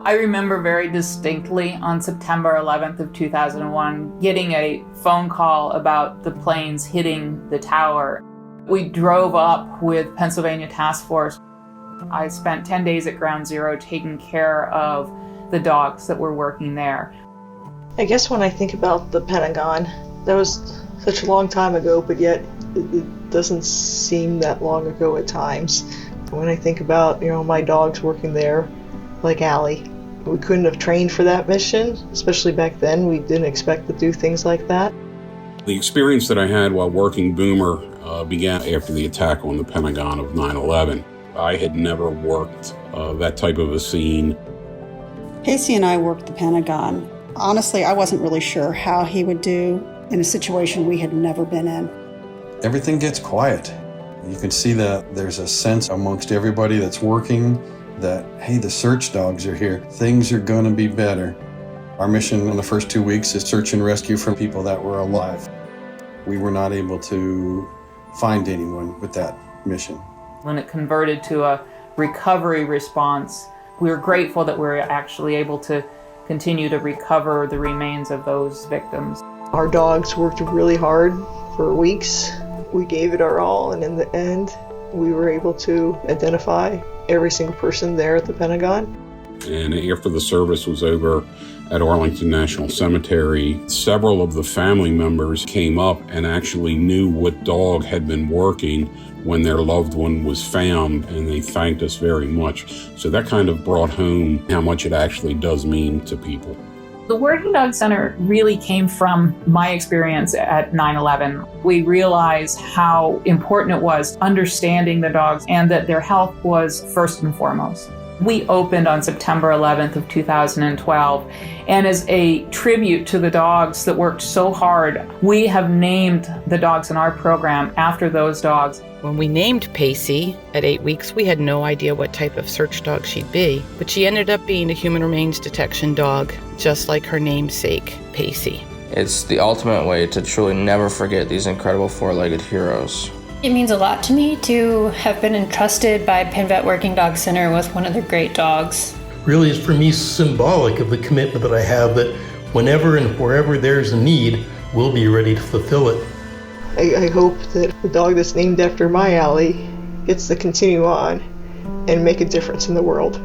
I remember very distinctly on September 11th of 2001 getting a phone call about the planes hitting the tower. We drove up with Pennsylvania Task Force. I spent 10 days at Ground Zero taking care of the dogs that were working there. I guess when I think about the Pentagon, that was such a long time ago, but yet it doesn't seem that long ago at times. When I think about, my dogs working there, like Allie, we couldn't have trained for that mission, especially back then. We didn't expect to do things like that. The experience that I had while working Boomer began after the attack on the Pentagon of 9/11. I had never worked that type of a scene. Pacy and I worked the Pentagon. Honestly, I wasn't really sure how he would do in a situation we had never been in. Everything gets quiet. You can see that there's a sense amongst everybody that's working that, hey, the search dogs are here. Things are going to be better. Our mission in the first 2 weeks is search and rescue from people that were alive. We were not able to find anyone with that mission. When it converted to a recovery response, we were grateful that we were actually able to continue to recover the remains of those victims. Our dogs worked really hard for weeks. We gave it our all, and in the end, we were able to identify every single person there at the Pentagon. And after the service was over at Arlington National Cemetery, several of the family members came up and actually knew what dog had been working when their loved one was found, and they thanked us very much. So that kind of brought home how much it actually does mean to people. The Working Dog Center really came from my experience at 9/11. We realized how important it was understanding the dogs and that their health was first and foremost. We opened on September 11th of 2012, and as a tribute to the dogs that worked so hard, we have named the dogs in our program after those dogs. When we named Pacy at 8 weeks, we had no idea what type of search dog she'd be, but she ended up being a human remains detection dog, just like her namesake, Pacy. It's the ultimate way to truly never forget these incredible four-legged heroes. It means a lot to me to have been entrusted by Penn Vet Working Dog Center with one of their great dogs. Really is for me symbolic of the commitment that I have that whenever and wherever there's a need, we'll be ready to fulfill it. I hope that the dog that's named after my Allie gets to continue on and make a difference in the world.